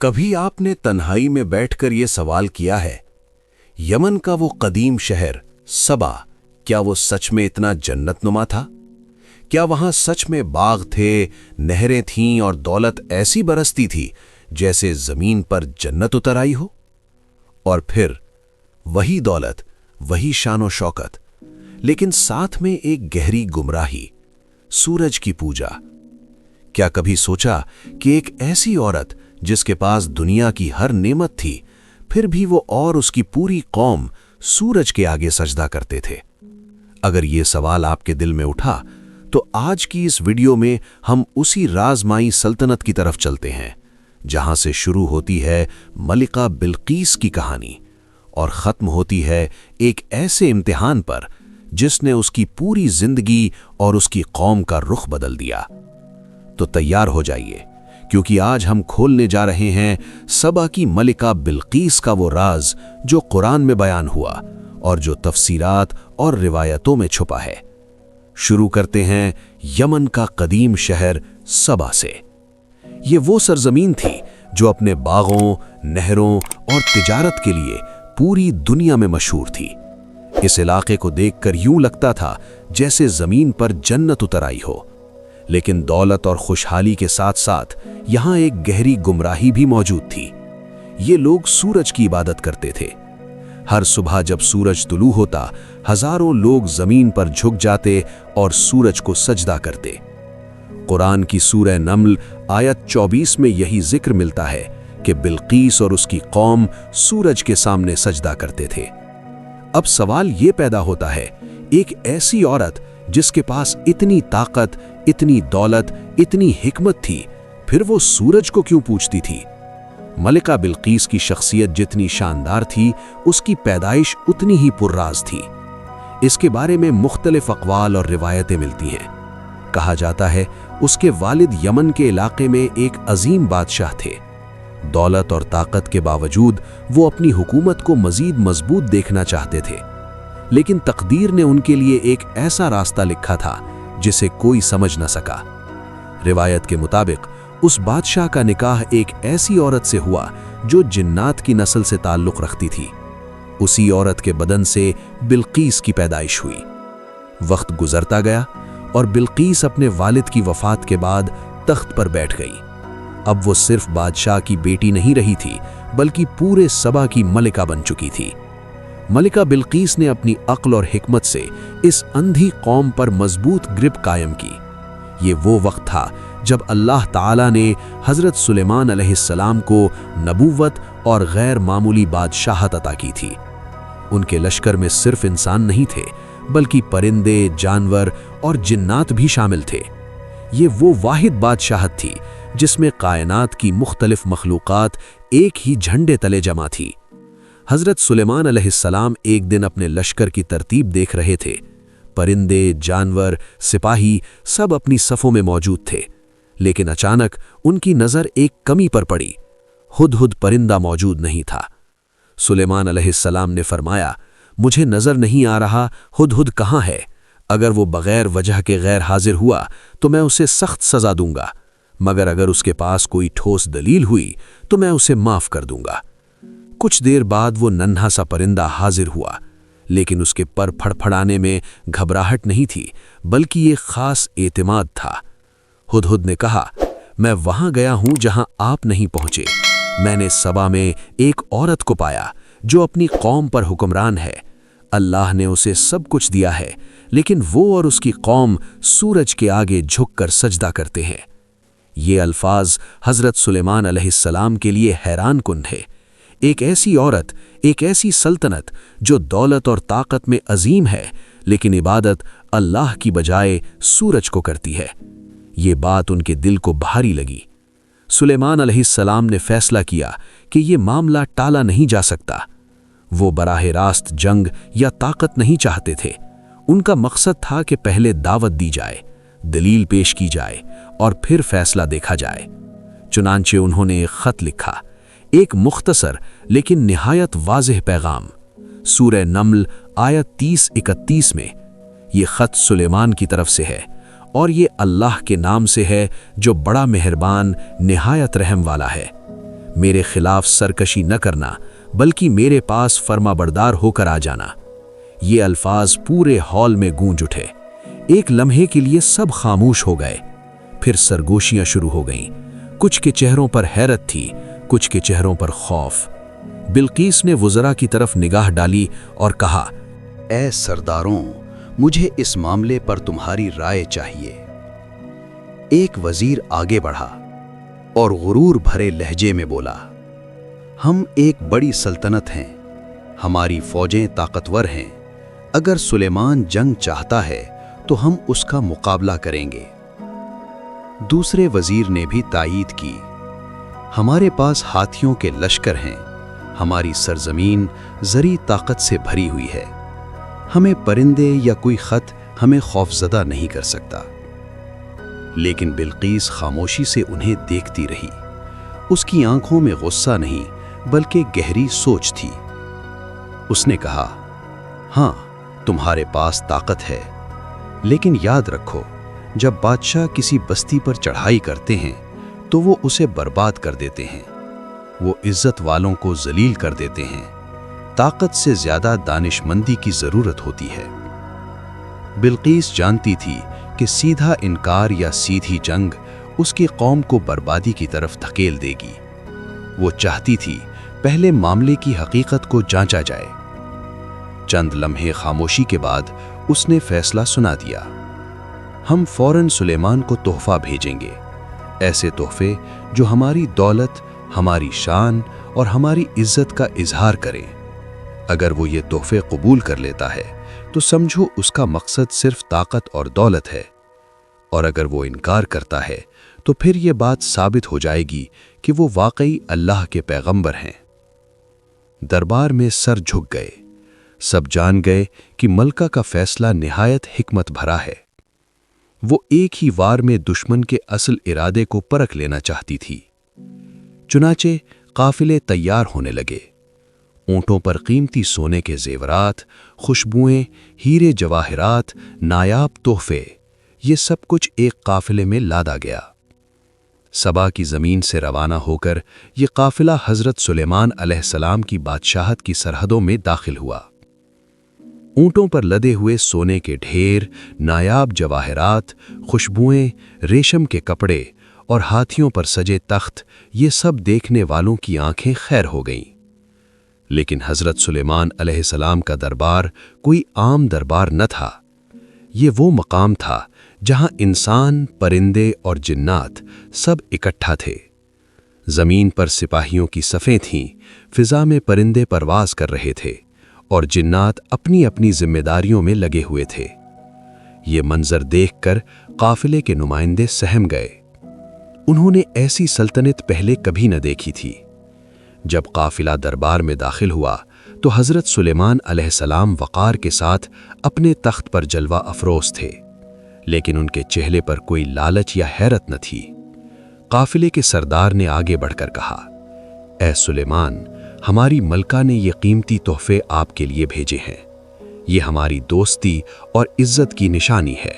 کبھی آپ نے تنہائی میں بیٹھ کر یہ سوال کیا ہے، یمن کا وہ قدیم شہر سبا، کیا وہ سچ میں اتنا جنت نما تھا؟ کیا وہاں سچ میں باغ تھے، نہریں تھیں اور دولت ایسی برستی تھی جیسے زمین پر جنت اتر آئی ہو؟ اور پھر وہی دولت، وہی شان و شوکت، لیکن ساتھ میں ایک گہری گمراہی، سورج کی پوجا۔ کیا کبھی سوچا کہ ایک ایسی عورت جس کے پاس دنیا کی ہر نعمت تھی، پھر بھی وہ اور اس کی پوری قوم سورج کے آگے سجدہ کرتے تھے؟ اگر یہ سوال آپ کے دل میں اٹھا تو آج کی اس ویڈیو میں ہم اسی رازمائی سلطنت کی طرف چلتے ہیں جہاں سے شروع ہوتی ہے ملکہ بلقیس کی کہانی اور ختم ہوتی ہے ایک ایسے امتحان پر جس نے اس کی پوری زندگی اور اس کی قوم کا رخ بدل دیا۔ تو تیار ہو جائیے، کیونکہ آج ہم کھولنے جا رہے ہیں سبا کی ملکہ بلقیس کا وہ راز جو قرآن میں بیان ہوا اور جو تفسیرات اور روایتوں میں چھپا ہے۔ شروع کرتے ہیں یمن کا قدیم شہر سبا سے۔ یہ وہ سرزمین تھی جو اپنے باغوں، نہروں اور تجارت کے لیے پوری دنیا میں مشہور تھی۔ اس علاقے کو دیکھ کر یوں لگتا تھا جیسے زمین پر جنت اتر آئی ہو، لیکن دولت اور خوشحالی کے ساتھ ساتھ یہاں ایک گہری گمراہی بھی موجود تھی۔ یہ لوگ سورج کی عبادت کرتے تھے۔ ہر صبح جب سورج طلوع ہوتا، ہزاروں لوگ زمین پر جھک جاتے اور سورج کو سجدہ کرتے۔ قرآن کی سورہ نمل آیت 24 میں یہی ذکر ملتا ہے کہ بلقیس اور اس کی قوم سورج کے سامنے سجدہ کرتے تھے۔ اب سوال یہ پیدا ہوتا ہے، ایک ایسی عورت جس کے پاس اتنی طاقت، اتنی دولت، اتنی حکمت تھی، پھر وہ سورج کو کیوں پوجتی تھی؟ ملکہ بلقیس کی شخصیت جتنی شاندار تھی، اس کی پیدائش اتنی ہی پرراز تھی۔ اس کے بارے میں مختلف اقوال اور روایتیں ملتی ہیں۔ کہا جاتا ہے اس کے والد یمن کے علاقے میں ایک عظیم بادشاہ تھے۔ دولت اور طاقت کے باوجود وہ اپنی حکومت کو مزید مضبوط دیکھنا چاہتے تھے، لیکن تقدیر نے ان کے لیے ایک ایسا راستہ لکھا تھا جسے کوئی سمجھ نہ سکا۔ روایت کے مطابق اس بادشاہ کا نکاح ایک ایسی عورت سے ہوا جو جنات کی نسل سے تعلق رکھتی تھی۔ اسی عورت کے بدن سے بلقیس کی پیدائش ہوئی۔ وقت گزرتا گیا اور بلقیس اپنے والد کی وفات کے بعد تخت پر بیٹھ گئی۔ اب وہ صرف بادشاہ کی بیٹی نہیں رہی تھی، بلکہ پورے سبا کی ملکہ بن چکی تھی۔ ملکہ بلقیس نے اپنی عقل اور حکمت سے اس اندھی قوم پر مضبوط گرپ قائم کی۔ یہ وہ وقت تھا جب اللہ تعالیٰ نے حضرت سلیمان علیہ السلام کو نبوت اور غیر معمولی بادشاہت عطا کی تھی۔ ان کے لشکر میں صرف انسان نہیں تھے، بلکہ پرندے، جانور اور جنات بھی شامل تھے۔ یہ وہ واحد بادشاہت تھی جس میں کائنات کی مختلف مخلوقات ایک ہی جھنڈے تلے جمع تھی۔ حضرت سلیمان علیہ السلام ایک دن اپنے لشکر کی ترتیب دیکھ رہے تھے۔ پرندے، جانور، سپاہی سب اپنی صفوں میں موجود تھے، لیکن اچانک ان کی نظر ایک کمی پر پڑی۔ ہدہد پرندہ موجود نہیں تھا۔ سلیمان علیہ السلام نے فرمایا، مجھے نظر نہیں آ رہا ہدہد کہاں ہے؟ اگر وہ بغیر وجہ کے غیر حاضر ہوا تو میں اسے سخت سزا دوں گا، مگر اگر اس کے پاس کوئی ٹھوس دلیل ہوئی تو میں اسے معاف کر دوں گا۔ کچھ دیر بعد وہ ننھا سا پرندہ حاضر ہوا، لیکن اس کے پر پھڑپھڑانے میں گھبراہٹ نہیں تھی، بلکہ یہ خاص اعتماد تھا۔ ہدہد نے کہا، میں وہاں گیا ہوں جہاں آپ نہیں پہنچے۔ میں نے سبا میں ایک عورت کو پایا جو اپنی قوم پر حکمران ہے۔ اللہ نے اسے سب کچھ دیا ہے، لیکن وہ اور اس کی قوم سورج کے آگے جھک کر سجدہ کرتے ہیں۔ یہ الفاظ حضرت سلیمان علیہ السلام کے لیے حیران کن ہے۔ ایک ایسی عورت، ایک ایسی سلطنت جو دولت اور طاقت میں عظیم ہے، لیکن عبادت اللہ کی بجائے سورج کو کرتی ہے۔ یہ بات ان کے دل کو بھاری لگی۔ سلیمان علیہ السلام نے فیصلہ کیا کہ یہ معاملہ ٹالا نہیں جا سکتا۔ وہ براہ راست جنگ یا طاقت نہیں چاہتے تھے۔ ان کا مقصد تھا کہ پہلے دعوت دی جائے، دلیل پیش کی جائے اور پھر فیصلہ دیکھا جائے۔ چنانچہ انہوں نے ایک خط لکھا، ایک مختصر لیکن نہایت واضح پیغام۔ سورہ نمل آیت 30-31 میں یہ خط سلیمان کی طرف سے ہے اور یہ اللہ کے نام سے ہے جو بڑا مہربان، نہایت رحم والا ہے۔ میرے خلاف سرکشی نہ کرنا بلکہ میرے پاس فرما بردار ہو کر آ جانا۔ یہ الفاظ پورے ہال میں گونج اٹھے۔ ایک لمحے کے لیے سب خاموش ہو گئے، پھر سرگوشیاں شروع ہو گئیں۔ کچھ کے چہروں پر حیرت تھی، کچھ کے چہروں پر خوف۔ بلقیس نے وزراء کی طرف نگاہ ڈالی اور کہا، اے سرداروں، مجھے اس معاملے پر تمہاری رائے چاہیے۔ ایک وزیر آگے بڑھا اور غرور بھرے لہجے میں بولا، ہم ایک بڑی سلطنت ہیں، ہماری فوجیں طاقتور ہیں، اگر سلیمان جنگ چاہتا ہے تو ہم اس کا مقابلہ کریں گے۔ دوسرے وزیر نے بھی تائید کی، ہمارے پاس ہاتھیوں کے لشکر ہیں، ہماری سرزمین زرعی طاقت سے بھری ہوئی ہے، ہمیں پرندے یا کوئی خط ہمیں خوفزدہ نہیں کر سکتا۔ لیکن بلقیس خاموشی سے انہیں دیکھتی رہی۔ اس کی آنکھوں میں غصہ نہیں بلکہ گہری سوچ تھی۔ اس نے کہا، ہاں تمہارے پاس طاقت ہے، لیکن یاد رکھو جب بادشاہ کسی بستی پر چڑھائی کرتے ہیں تو وہ اسے برباد کر دیتے ہیں، وہ عزت والوں کو ذلیل کر دیتے ہیں۔ طاقت سے زیادہ دانش مندی کی ضرورت ہوتی ہے۔ بلقیس جانتی تھی کہ سیدھا انکار یا سیدھی جنگ اس کی قوم کو بربادی کی طرف دھکیل دے گی۔ وہ چاہتی تھی پہلے معاملے کی حقیقت کو جانچا جائے۔ چند لمحے خاموشی کے بعد اس نے فیصلہ سنا دیا، ہم فوراً سلیمان کو تحفہ بھیجیں گے، ایسے تحفے جو ہماری دولت، ہماری شان اور ہماری عزت کا اظہار کریں۔ اگر وہ یہ تحفے قبول کر لیتا ہے تو سمجھو اس کا مقصد صرف طاقت اور دولت ہے، اور اگر وہ انکار کرتا ہے تو پھر یہ بات ثابت ہو جائے گی کہ وہ واقعی اللہ کے پیغمبر ہیں۔ دربار میں سر جھک گئے، سب جان گئے کہ ملکہ کا فیصلہ نہایت حکمت بھرا ہے۔ وہ ایک ہی وار میں دشمن کے اصل ارادے کو پرکھ لینا چاہتی تھی۔ چنانچہ قافلے تیار ہونے لگے۔ اونٹوں پر قیمتی سونے کے زیورات، خوشبوئیں، ہیرے جواہرات، نایاب تحفے، یہ سب کچھ ایک قافلے میں لادا گیا۔ سبا کی زمین سے روانہ ہو کر یہ قافلہ حضرت سلیمان علیہ السلام کی بادشاہت کی سرحدوں میں داخل ہوا۔ اونٹوں پر لدے ہوئے سونے کے ڈھیر، نایاب جواہرات، خوشبوئیں، ریشم کے کپڑے اور ہاتھیوں پر سجے تخت، یہ سب دیکھنے والوں کی آنکھیں خیر ہو گئیں۔ لیکن حضرت سلیمان علیہ السلام کا دربار کوئی عام دربار نہ تھا۔ یہ وہ مقام تھا جہاں انسان، پرندے اور جنات سب اکٹھا تھے۔ زمین پر سپاہیوں کی صفیں تھیں، فضا میں پرندے پرواز کر رہے تھے اور جنات اپنی اپنی ذمہ داریوں میں لگے ہوئے تھے۔ یہ منظر دیکھ کر قافلے کے نمائندے سہم گئے۔ انہوں نے ایسی سلطنت پہلے کبھی نہ دیکھی تھی۔ جب قافلہ دربار میں داخل ہوا تو حضرت سلیمان علیہ السلام وقار کے ساتھ اپنے تخت پر جلوہ افروز تھے، لیکن ان کے چہرے پر کوئی لالچ یا حیرت نہ تھی۔ قافلے کے سردار نے آگے بڑھ کر کہا، اے سلیمان، ہماری ملکہ نے یہ قیمتی تحفے آپ کے لیے بھیجے ہیں، یہ ہماری دوستی اور عزت کی نشانی ہے۔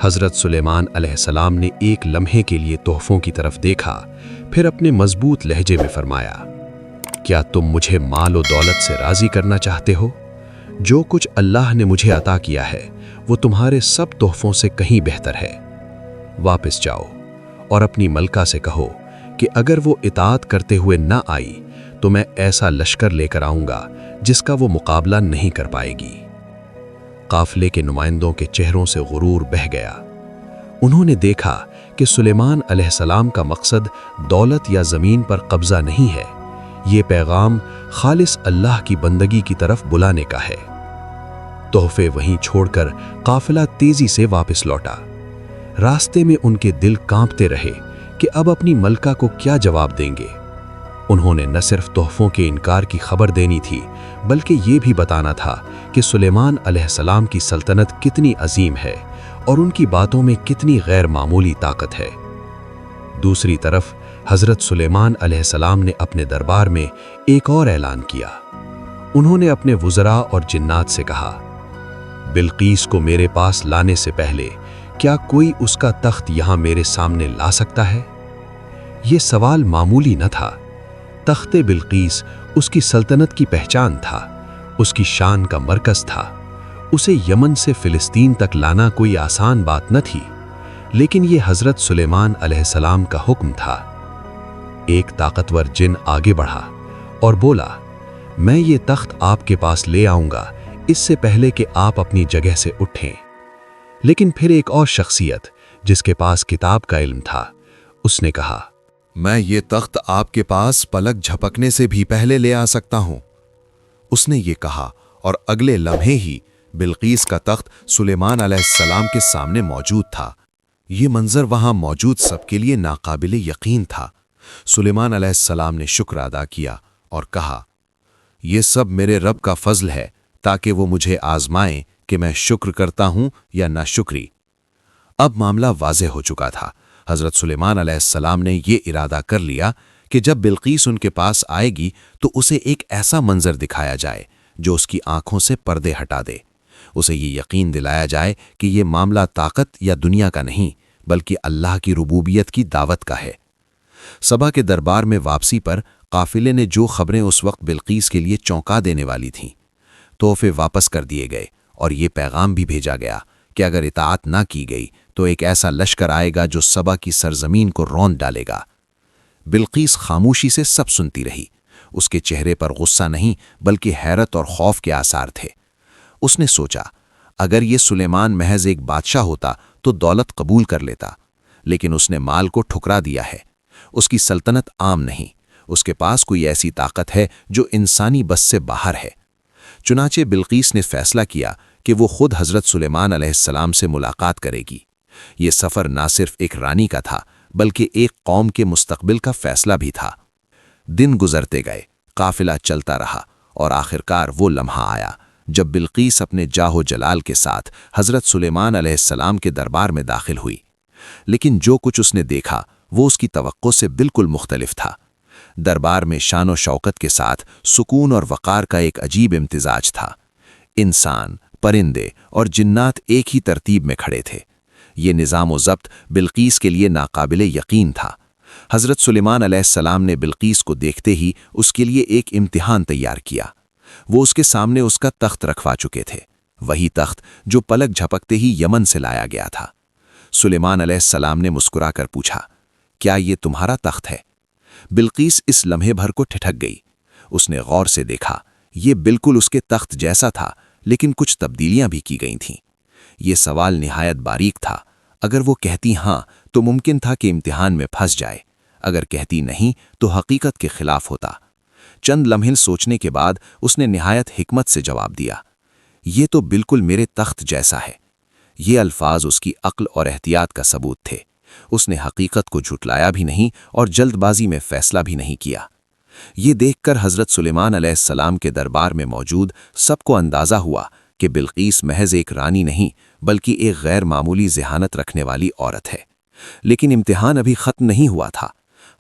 حضرت سلیمان علیہ السلام نے ایک لمحے کے لیے تحفوں کی طرف دیکھا، پھر اپنے مضبوط لہجے میں فرمایا، کیا تم مجھے مال و دولت سے راضی کرنا چاہتے ہو؟ جو کچھ اللہ نے مجھے عطا کیا ہے وہ تمہارے سب تحفوں سے کہیں بہتر ہے۔ واپس جاؤ اور اپنی ملکہ سے کہو کہ اگر وہ اطاعت کرتے ہوئے نہ آئی تو میں ایسا لشکر لے کر آؤں گا جس کا وہ مقابلہ نہیں کر پائے گی۔ قافلے کے نمائندوں کے چہروں سے غرور بہہ گیا۔ انہوں نے دیکھا کہ سلیمان علیہ السلام کا مقصد دولت یا زمین پر قبضہ نہیں ہے، یہ پیغام خالص اللہ کی بندگی کی طرف بلانے کا ہے۔ تحفے وہیں چھوڑ کر قافلہ تیزی سے واپس لوٹا۔ راستے میں ان کے دل کانپتے رہے کہ اب اپنی ملکہ کو کیا جواب دیں گے۔ انہوں نے نہ صرف تحفوں کے انکار کی خبر دینی تھی بلکہ یہ بھی بتانا تھا کہ سلیمان علیہ السلام کی سلطنت کتنی عظیم ہے اور ان کی باتوں میں کتنی غیر معمولی طاقت ہے۔ دوسری طرف حضرت سلیمان علیہ السلام نے اپنے دربار میں ایک اور اعلان کیا۔ انہوں نے اپنے وزراء اور جنات سے کہا، بلقیس کو میرے پاس لانے سے پہلے کیا کوئی اس کا تخت یہاں میرے سامنے لا سکتا ہے؟ یہ سوال معمولی نہ تھا۔ تخت بلقیس اس کی سلطنت کی پہچان تھا، اس کی شان کا مرکز تھا۔ اسے یمن سے فلسطین تک لانا کوئی آسان بات نہ تھی، لیکن یہ حضرت سلیمان علیہ السلام کا حکم تھا۔ ایک طاقتور جن آگے بڑھا اور بولا، میں یہ تخت آپ کے پاس لے آؤں گا اس سے پہلے کہ آپ اپنی جگہ سے اٹھیں۔ لیکن پھر ایک اور شخصیت جس کے پاس کتاب کا علم تھا، اس نے کہا، میں یہ تخت آپ کے پاس پلک جھپکنے سے بھی پہلے لے آ سکتا ہوں۔ اس نے یہ کہا اور اگلے لمحے ہی بلقیس کا تخت سلیمان علیہ السلام کے سامنے موجود تھا۔ یہ منظر وہاں موجود سب کے لیے ناقابل یقین تھا۔ سلیمان علیہ السلام نے شکر ادا کیا اور کہا، یہ سب میرے رب کا فضل ہے تاکہ وہ مجھے آزمائیں کہ میں شکر کرتا ہوں یا ناشکری۔ اب معاملہ واضح ہو چکا تھا۔ حضرت سلیمان علیہ السلام نے یہ ارادہ کر لیا کہ جب بلقیس ان کے پاس آئے گی تو اسے ایک ایسا منظر دکھایا جائے جو اس کی آنکھوں سے پردے ہٹا دے۔ اسے یہ یقین دلایا جائے کہ یہ معاملہ طاقت یا دنیا کا نہیں بلکہ اللہ کی ربوبیت کی دعوت کا ہے۔ سبا کے دربار میں واپسی پر قافلے نے جو خبریں اس وقت بلقیس کے لیے چونکا دینے والی تھیں، تحفے واپس کر دیے گئے اور یہ پیغام بھی بھیجا گیا کہ اگر اطاعت نہ کی گئی تو ایک ایسا لشکر آئے گا جو سبا کی سرزمین کو روند ڈالے گا۔ بلقیس خاموشی سے سب سنتی رہی۔ اس کے چہرے پر غصہ نہیں بلکہ حیرت اور خوف کے آثار تھے۔ اس نے سوچا، اگر یہ سلیمان محض ایک بادشاہ ہوتا تو دولت قبول کر لیتا، لیکن اس نے مال کو ٹھکرا دیا ہے۔ اس کی سلطنت عام نہیں، اس کے پاس کوئی ایسی طاقت ہے جو انسانی بس سے باہر ہے۔ چنانچہ بلقیس نے فیصلہ کیا کہ وہ خود حضرت سلیمان علیہ السلام سے ملاقات کرے گی۔ یہ سفر نہ صرف ایک رانی کا تھا بلکہ ایک قوم کے مستقبل کا فیصلہ بھی تھا۔ دن گزرتے گئے، قافلہ چلتا رہا اور آخرکار وہ لمحہ آیا جب بلقیس اپنے جاہ و جلال کے ساتھ حضرت سلیمان علیہ السلام کے دربار میں داخل ہوئی۔ لیکن جو کچھ اس نے دیکھا وہ اس کی توقع سے بالکل مختلف تھا۔ دربار میں شان و شوکت کے ساتھ سکون اور وقار کا ایک عجیب امتزاج تھا۔ انسان، پرندے اور جنات ایک ہی ترتیب میں کھڑے تھے۔ یہ نظام و ضبط بلقیس کے لیے ناقابل یقین تھا۔ حضرت سلیمان علیہ السلام نے بلقیس کو دیکھتے ہی اس کے لیے ایک امتحان تیار کیا۔ وہ اس کے سامنے اس کا تخت رکھوا چکے تھے، وہی تخت جو پلک جھپکتے ہی یمن سے لایا گیا تھا۔ سلیمان علیہ السلام نے مسکرا کر پوچھا، کیا یہ تمہارا تخت ہے؟ بلقیس اس لمحے بھر کو ٹھٹک گئی۔ اس نے غور سے دیکھا، یہ بالکل اس کے تخت جیسا تھا، لیکن کچھ تبدیلیاں بھی کی گئی تھیں۔ یہ سوال نہایت باریک تھا۔ اگر وہ کہتی ہاں تو ممکن تھا کہ امتحان میں پھنس جائے، اگر کہتی نہیں تو حقیقت کے خلاف ہوتا۔ چند لمحے سوچنے کے بعد اس نے نہایت حکمت سے جواب دیا، یہ تو بالکل میرے تخت جیسا ہے۔ یہ الفاظ اس کی عقل اور احتیاط کا ثبوت تھے۔ اس نے حقیقت کو جھٹلایا بھی نہیں اور جلد بازی میں فیصلہ بھی نہیں کیا۔ یہ دیکھ کر حضرت سلیمان علیہ السلام کے دربار میں موجود سب کو اندازہ ہوا کہ بلقیس محض ایک رانی نہیں بلکہ ایک غیر معمولی ذہانت رکھنے والی عورت ہے۔ لیکن امتحان ابھی ختم نہیں ہوا تھا۔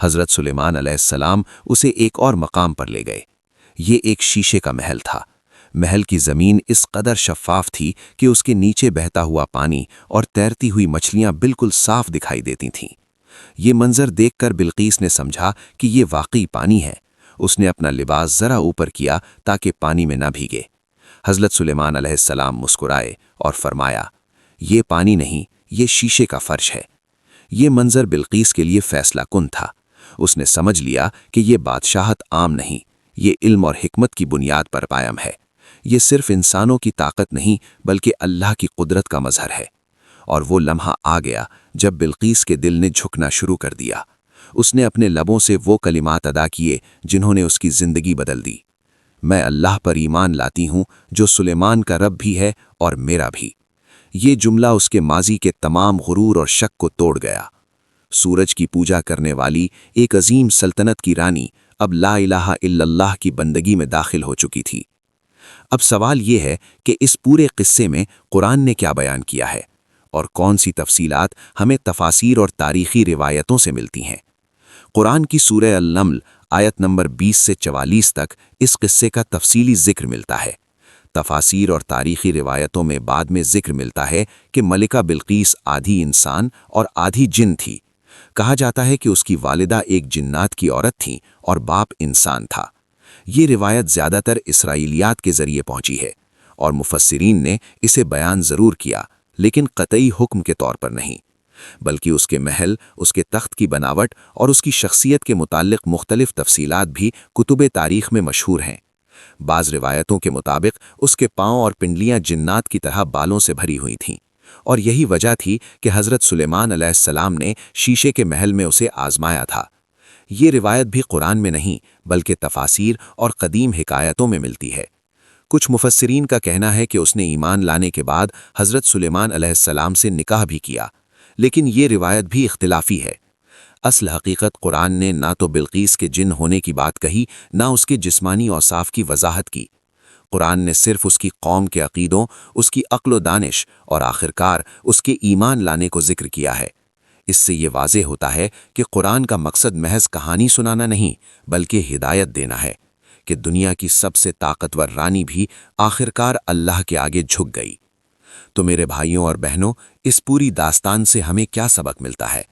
حضرت سلیمان علیہ السلام اسے ایک اور مقام پر لے گئے۔ یہ ایک شیشے کا محل تھا۔ محل کی زمین اس قدر شفاف تھی کہ اس کے نیچے بہتا ہوا پانی اور تیرتی ہوئی مچھلیاں بالکل صاف دکھائی دیتی تھیں۔ یہ منظر دیکھ کر بلقیس نے سمجھا کہ یہ واقعی پانی ہے۔ اس نے اپنا لباس ذرا اوپر کیا تاکہ پانی میں نہ بھیگے۔ حضرت سلیمان علیہ السلام مسکرائے اور فرمایا، یہ پانی نہیں، یہ شیشے کا فرش ہے۔ یہ منظر بلقیس کے لیے فیصلہ کن تھا۔ اس نے سمجھ لیا کہ یہ بادشاہت عام نہیں، یہ علم اور حکمت کی بنیاد پر قائم ہے۔ یہ صرف انسانوں کی طاقت نہیں بلکہ اللہ کی قدرت کا مظہر ہے۔ اور وہ لمحہ آ گیا جب بلقیس کے دل نے جھکنا شروع کر دیا۔ اس نے اپنے لبوں سے وہ کلمات ادا کیے جنہوں نے اس کی زندگی بدل دی۔ میں اللہ پر ایمان لاتی ہوں جو سلیمان کا رب بھی ہے اور میرا بھی۔ یہ جملہ اس کے ماضی کے تمام غرور اور شک کو توڑ گیا۔ سورج کی پوجا کرنے والی ایک عظیم سلطنت کی رانی اب لا الہ الا اللہ کی بندگی میں داخل ہو چکی تھی۔ اب سوال یہ ہے کہ اس پورے قصے میں قرآن نے کیا بیان کیا ہے اور کون سی تفصیلات ہمیں تفاسیر اور تاریخی روایتوں سے ملتی ہیں۔ قرآن کی سورہ النمل آیت نمبر 20 سے 44 تک اس قصے کا تفصیلی ذکر ملتا ہے۔ تفاسیر اور تاریخی روایتوں میں بعد میں ذکر ملتا ہے کہ ملکہ بلقیس آدھی انسان اور آدھی جن تھی۔ کہا جاتا ہے کہ اس کی والدہ ایک جنات کی عورت تھی اور باپ انسان تھا۔ یہ روایت زیادہ تر اسرائیلیات کے ذریعے پہنچی ہے اور مفسرین نے اسے بیان ضرور کیا، لیکن قطعی حکم کے طور پر نہیں، بلکہ اس کے محل، اس کے تخت کی بناوٹ اور اس کی شخصیت کے متعلق مختلف تفصیلات بھی کتب تاریخ میں مشہور ہیں۔ بعض روایتوں کے مطابق اس کے پاؤں اور پنڈلیاں جنات کی طرح بالوں سے بھری ہوئی تھیں، اور یہی وجہ تھی کہ حضرت سلیمان علیہ السلام نے شیشے کے محل میں اسے آزمایا تھا۔ یہ روایت بھی قرآن میں نہیں بلکہ تفاسیر اور قدیم حکایتوں میں ملتی ہے۔ کچھ مفسرین کا کہنا ہے کہ اس نے ایمان لانے کے بعد حضرت سلیمان علیہ السلام سے نکاح بھی کیا، لیکن یہ روایت بھی اختلافی ہے۔ اصل حقیقت قرآن نے نہ تو بلقیس کے جن ہونے کی بات کہی، نہ اس کے جسمانی اوصاف کی وضاحت کی۔ قرآن نے صرف اس کی قوم کے عقیدوں، اس کی عقل و دانش اور آخرکار اس کے ایمان لانے کو ذکر کیا ہے۔ اس سے یہ واضح ہوتا ہے کہ قرآن کا مقصد محض کہانی سنانا نہیں بلکہ ہدایت دینا ہے کہ دنیا کی سب سے طاقتور رانی بھی آخرکار اللہ کے آگے جھک گئی۔ تو میرے بھائیوں اور بہنوں، اس پوری داستان سے ہمیں کیا سبق ملتا ہے؟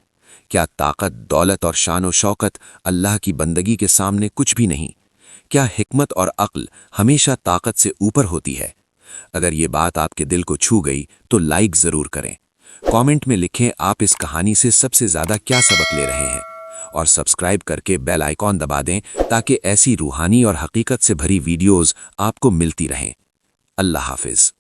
کیا طاقت، دولت اور شان و شوکت اللہ کی بندگی کے سامنے کچھ بھی نہیں؟ کیا حکمت اور عقل ہمیشہ طاقت سے اوپر ہوتی ہے؟ اگر یہ بات آپ کے دل کو چھو گئی تو لائک ضرور کریں۔ کامنٹ میں لکھیں آپ اس کہانی سے سب سے زیادہ کیا سبق لے رہے ہیں، اور سبسکرائب کر کے بیل آئیکن دبا دیں تاکہ ایسی روحانی اور حقیقت سے بھری ویڈیوز آپ کو ملتی رہیں۔ اللہ حافظ۔